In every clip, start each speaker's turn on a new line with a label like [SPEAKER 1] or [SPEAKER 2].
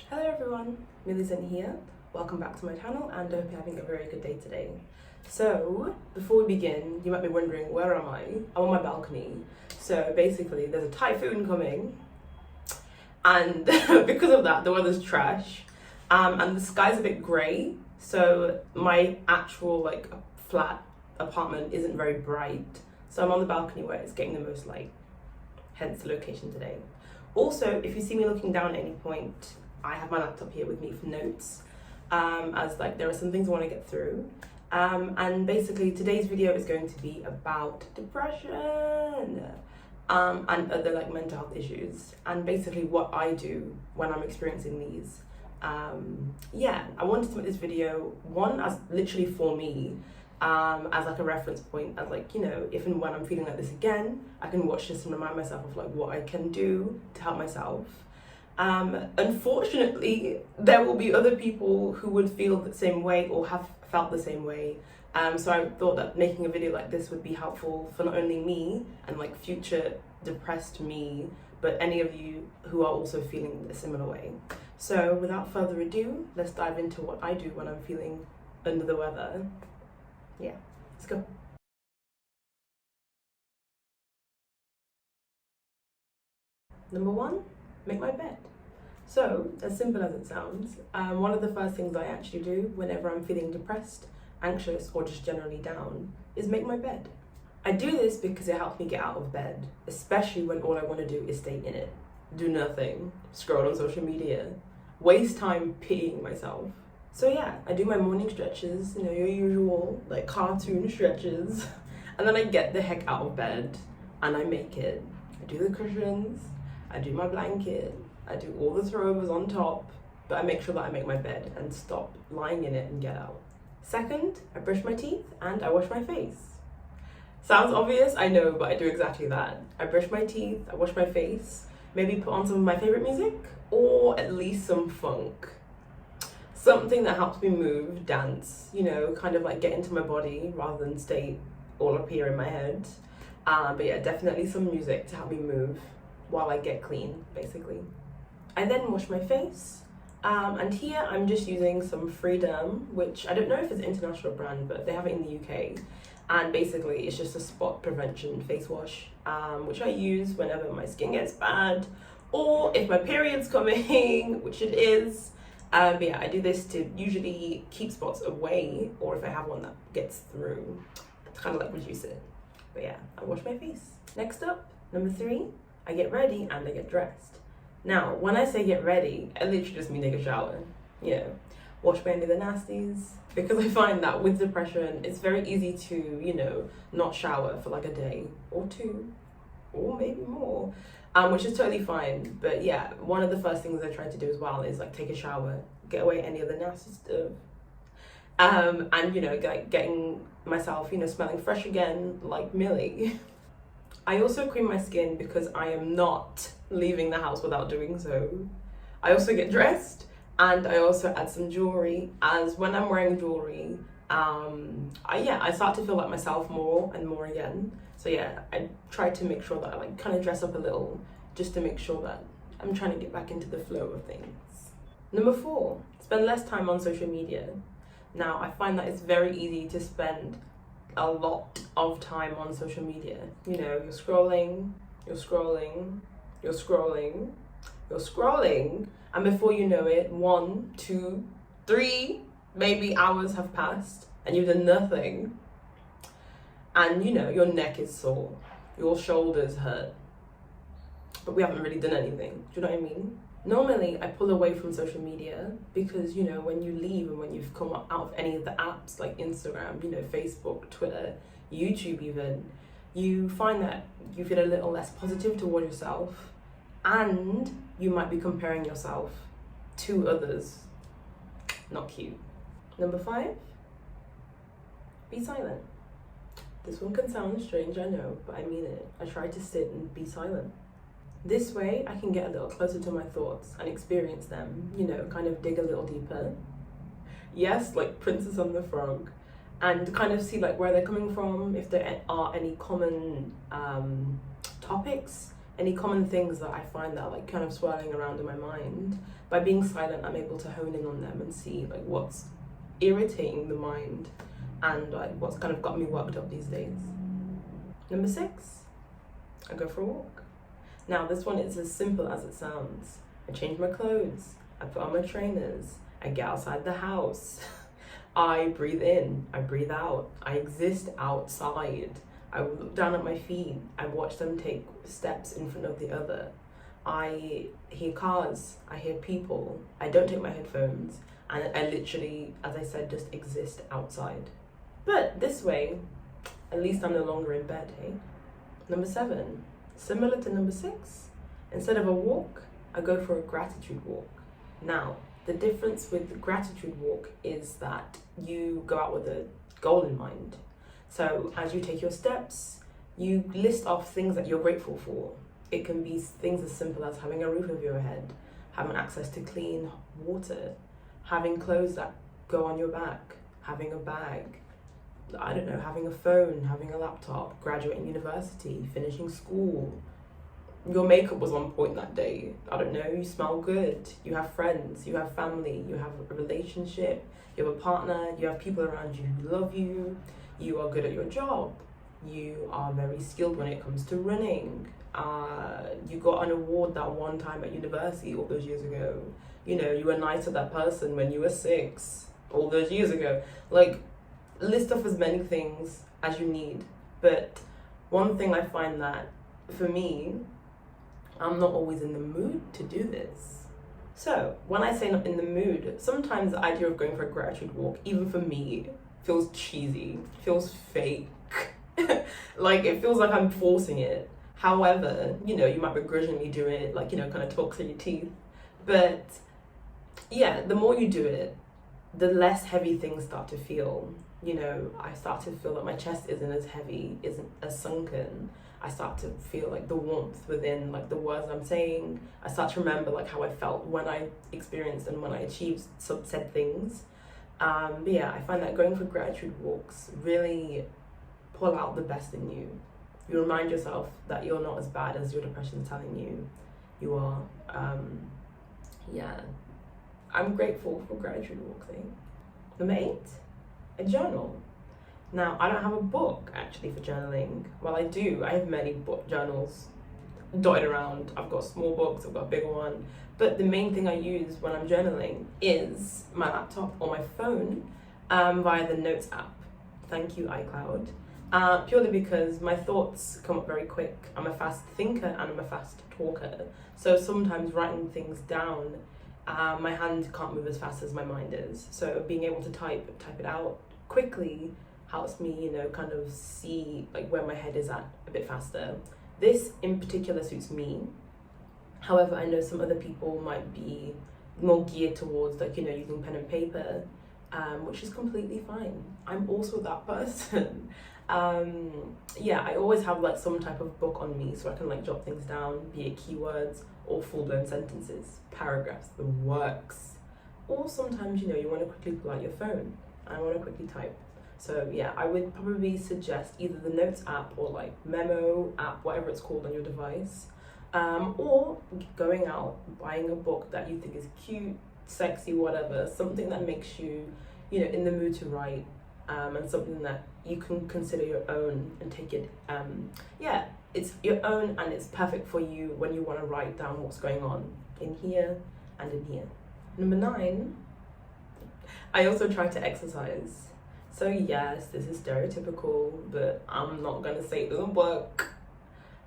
[SPEAKER 1] Hello everyone, Millicent here. Welcome back to my channel and I hope you're having a very good day today. So, before we begin, you might be wondering, where am I? I'm on my balcony. So basically, there's a typhoon coming and because of that, the weather's trash and the sky's a bit grey. So my actual flat apartment isn't very bright. So I'm on the balcony where it's getting the most light, hence the location today. Also, if you see me looking down at any point, I have my laptop here with me for notes, as there are some things I want to get through. And basically today's video is going to be about depression and other mental health issues, and basically what I do when I'm experiencing these. Yeah, I wanted to make this video, one, as literally for me, as a reference point, as if and when I'm feeling like this again, I can watch this and remind myself of what I can do to help myself. Unfortunately, there will be other people who would feel the same way or have felt the same way. So I thought that making a video like this would be helpful for not only me and future depressed me, but any of you who are also feeling a similar way. So without further ado, let's dive into what I do when I'm feeling under the weather. Yeah, let's go. Number one, make my bed. So, as simple as it sounds, one of the first things I actually do whenever I'm feeling depressed, anxious, or just generally down is make my bed. I do this because it helps me get out of bed, especially when all I want to do is stay in it, do nothing, scroll on social media, waste time pitying myself. So yeah, I do my morning stretches, your usual cartoon stretches, and then I get the heck out of bed and I make it. I do the cushions, I do my blanket, I do all the throwovers on top, but I make sure that I make my bed and stop lying in it and get out. Second, I brush my teeth and I wash my face. Sounds obvious, I know, but I do exactly that. I brush my teeth, I wash my face, maybe put on some of my favorite music, or at least some funk. Something that helps me move, dance, get into my body rather than stay all up here in my head. But yeah, definitely some music to help me move while I get clean, basically. I then wash my face, and here I'm just using some Freedom, which I don't know if it's an international brand, but they have it in the UK. And basically it's just a spot prevention face wash, which I use whenever my skin gets bad, or if my period's coming, which it is. But yeah, I do this to usually keep spots away, or if I have one that gets through, to kind of reduce it. But yeah, I wash my face. Next up, number 3, I get ready and I get dressed. Now, when I say get ready, I literally just mean take a shower. Wash my any of the nasties, because I find that with depression, it's very easy to, not shower for a day or 2, or maybe more. Which is totally fine, but yeah, one of the first things I try to do as well is take a shower, get away any of the nasty stuff, and getting myself smelling fresh again like Millie. I also cream my skin because I am not leaving the house without doing so. I also get dressed and I also add some jewelry, as when I'm wearing jewelry, I start to feel like myself more and more again. So yeah, I try to make sure that I kind of dress up a little, just to make sure that I'm trying to get back into the flow of things. Number 4, spend less time on social media. Now, I find that it's very easy to spend a lot of time on social media. You're scrolling, you're scrolling, you're scrolling, you're scrolling, and before you know it, 1, 2, 3, maybe hours have passed and you've done nothing. And your neck is sore, your shoulders hurt, but we haven't really done anything. Do you know what I mean? Normally I pull away from social media because when you leave and when you've come out of any of the apps like Instagram, Facebook, Twitter, YouTube even, you find that you feel a little less positive toward yourself, and you might be comparing yourself to others. Not cute. Number 5, be silent. This one can sound strange, I know, but I mean it. I try to sit and be silent. This way, I can get a little closer to my thoughts and experience them, kind of dig a little deeper. Yes, like Princess and the Frog. And kind of see where they're coming from, if there are any common topics, any common things that I find that are like kind of swirling around in my mind. By being silent, I'm able to hone in on them and see like what's irritating the mind and like what's kind of got me worked up these days. Number 6, I go for a walk. Now this one is as simple as it sounds. I change my clothes, I put on my trainers, I get outside the house, I breathe in, I breathe out, I exist outside. I look down at my feet, I watch them take steps in front of the other. I hear cars, I hear people, I don't take my headphones, and I literally, as I said, just exist outside. But this way, at least I'm no longer in bed, hey? Number 7, similar to number 6, instead of a walk, I go for a gratitude walk. Now, the difference with the gratitude walk is that you go out with a goal in mind. So as you take your steps, you list off things that you're grateful for. It can be things as simple as having a roof over your head, having access to clean water, having clothes that go on your back, having a bag, I don't know, having a phone, having a laptop, graduating university, finishing school. Your makeup was on point that day. I don't know, you smell good, you have friends, you have family, you have a relationship, you have a partner, you have people around you who love you, you are good at your job, you are very skilled when it comes to running, you got an award that one time at university all those years ago, you know, you were nice to that person when you were 6 all those years ago. Like, list off as many things as you need. But one thing I find that for me, I'm not always in the mood to do this. So when I say not in the mood, sometimes the idea of going for a gratitude walk, even for me, feels cheesy, feels fake. Like, it feels like I'm forcing it. However, you know, you might begrudgingly do it, like, you know, kind of talk through your teeth. But yeah, the more you do it, the less heavy things start to feel. You know, I start to feel that my chest isn't as heavy, isn't as sunken. I start to feel like the warmth within like the words I'm saying. I start to remember like how I felt when I experienced and when I achieved some said things. But yeah, I find that going for gratitude walks really pull out the best in you. You remind yourself that you're not as bad as your depression is telling you you are. Yeah, I'm grateful for gratitude walking. Number 8, a journal. Now, I don't have a book actually for journaling. Well, I do. I have many book journals dotted around. I've got small books, I've got a bigger one. But the main thing I use when I'm journaling is my laptop or my phone via the Notes app. Thank you, iCloud. Purely because my thoughts come up very quick. I'm a fast thinker and I'm a fast talker. So sometimes writing things down, my hand can't move as fast as my mind is. So being able to type it out quickly helps me, you know, kind of see like where my head is at a bit faster. This in particular suits me. However, I know some other people might be more geared towards like, you know, using pen and paper, which is completely fine. I'm also that person. Yeah, I always have like some type of book on me so I can like jot things down, be it keywords or full-blown sentences, paragraphs, the works. Or sometimes, you know, you want to quickly pull out your phone and I want to quickly type. So yeah, I would probably suggest either the Notes app or like Memo app, whatever it's called on your device, or going out, buying a book that you think is cute, sexy, whatever, something that makes you, you know, in the mood to write, and something that you can consider your own and take it, yeah, it's your own and it's perfect for you when you want to write down what's going on in here and in here. Number 9, I also try to exercise. So yes, this is stereotypical, but I'm not gonna say it doesn't work.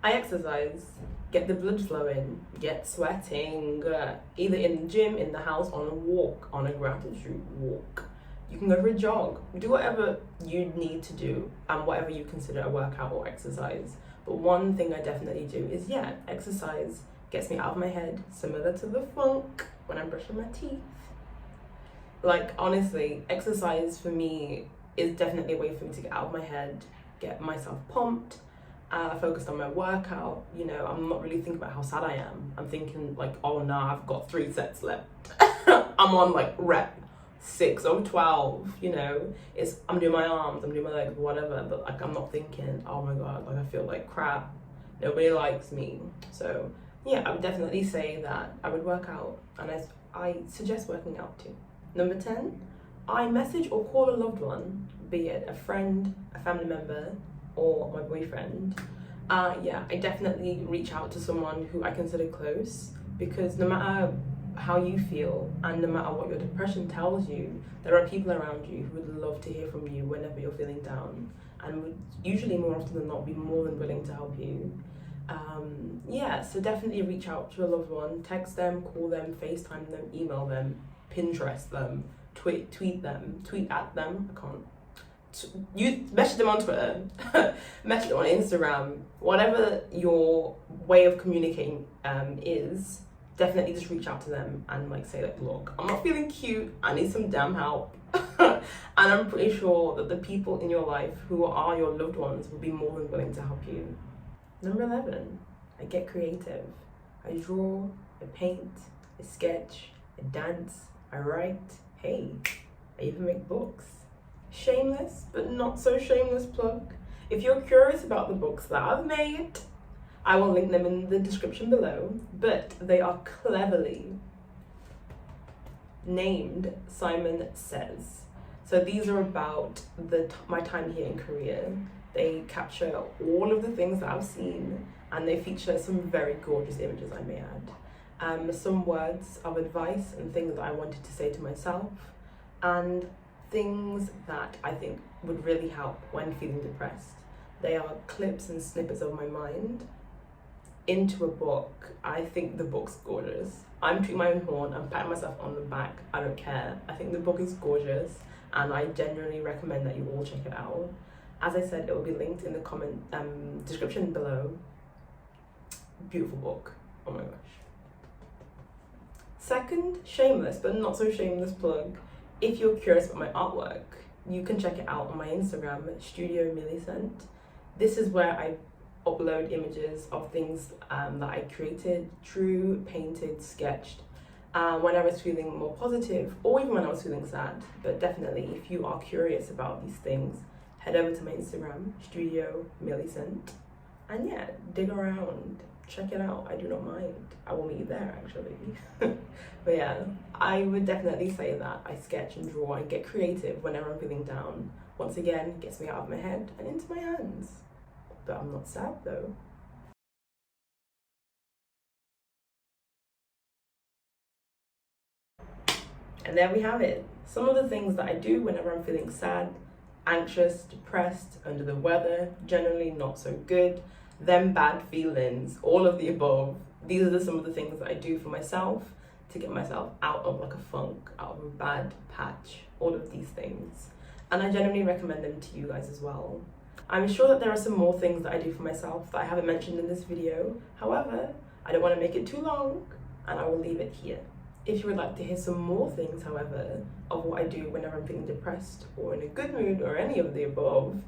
[SPEAKER 1] I exercise, get the blood flowing, get sweating, either in the gym, in the house, on a walk, on a gratitude walk. You can go for a jog, do whatever you need to do and whatever you consider a workout or exercise. But one thing I definitely do is, yeah, exercise gets me out of my head, similar to the funk when I'm brushing my teeth. Like, honestly, exercise for me is definitely a way for me to get out of my head, get myself pumped, focused on my workout. You know, I'm not really thinking about how sad I am. I'm thinking like, oh no, I've got 3 sets left. I'm on like rep 6 or 12, you know. I'm doing my arms, I'm doing my legs, whatever, but like I'm not thinking, oh my god, like I feel like crap. Nobody likes me. So yeah, I would definitely say that I would work out, and I suggest working out too. Number 10, I message or call a loved one, be it a friend, a family member, or my boyfriend. Yeah, I definitely reach out to someone who I consider close, because no matter how you feel and no matter what your depression tells you, there are people around you who would love to hear from you whenever you're feeling down, and would usually more often than not be more than willing to help you. Yeah, so definitely reach out to a loved one, text them, call them, FaceTime them, email them, Pinterest them, tweet at them. I can't. You message them on Twitter, message them on Instagram, whatever your way of communicating is. Definitely just reach out to them and like say like, look, I'm not feeling cute, I need some damn help. And I'm pretty sure that the people in your life who are your loved ones will be more than willing to help you. Number 11, I get creative. I draw, I paint, I sketch, I dance, I write, hey, I even make books. Shameless, but not so shameless plug. If you're curious about the books that I've made, I will link them in the description below, but they are cleverly named Simon Says. So these are about my time here in Korea. They capture all of the things that I've seen, and they feature some very gorgeous images, I may add. Some words of advice and things that I wanted to say to myself, and things that I think would really help when feeling depressed. They are clips and snippets of my mind into a book. I think the book's gorgeous. I'm tooting my own horn, I'm patting myself on the back, I don't care. I think the book is gorgeous, and I genuinely recommend that you all check it out. As I said, it will be linked in the comment description below. Beautiful book, oh my gosh. Second, shameless but not so shameless plug. If you're curious about my artwork, you can check it out on my Instagram, Studio Millicent. This is where I upload images of things that I created, drew, painted, sketched, when I was feeling more positive, or even when I was feeling sad. But definitely, if you are curious about these things, head over to my Instagram, Studio Millicent, and yeah, dig around, check it out. I do not mind. I will meet you there actually. But yeah, I would definitely say that I sketch and draw and get creative whenever I'm feeling down. Once again, it gets me out of my head and into my hands. But I'm not sad though. And there we have it. Some of the things that I do whenever I'm feeling sad, anxious, depressed, under the weather, generally not so good, them bad feelings, all of the above. These are some of the things that I do for myself to get myself out of like a funk, out of a bad patch, all of these things. And I generally recommend them to you guys as well. I'm sure that there are some more things that I do for myself that I haven't mentioned in this video. However, I don't want to make it too long, and I will leave it here. If you would like to hear some more things, however, of what I do whenever I'm feeling depressed or in a good mood or any of the above,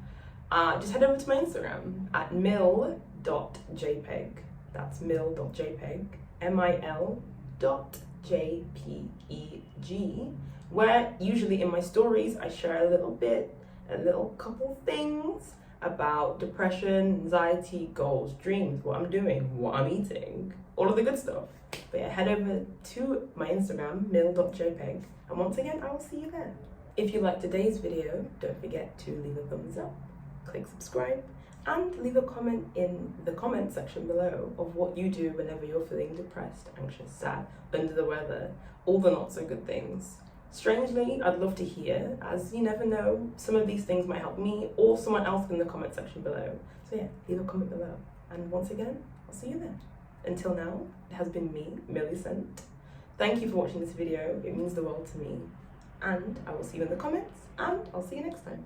[SPEAKER 1] just head over to my Instagram at mil.jpeg. That's mil.jpeg, mil.jpeg, where usually in my stories I share a little couple things about depression, anxiety, goals, dreams, what I'm doing, what I'm eating, all of the good stuff. But yeah, head over to my Instagram, mil.jpeg, and once again, I will see you there. If you liked today's video, don't forget to leave a thumbs up, click subscribe, and leave a comment in the comment section below of what you do whenever you're feeling depressed, anxious, sad, under the weather, all the not so good things. Strangely, I'd love to hear, as you never know, some of these things might help me or someone else in the comment section below. So yeah, leave a comment below. And once again, I'll see you there. Until now, it has been me, Millicent. Thank you for watching this video, it means the world to me. And I will see you in the comments, and I'll see you next time.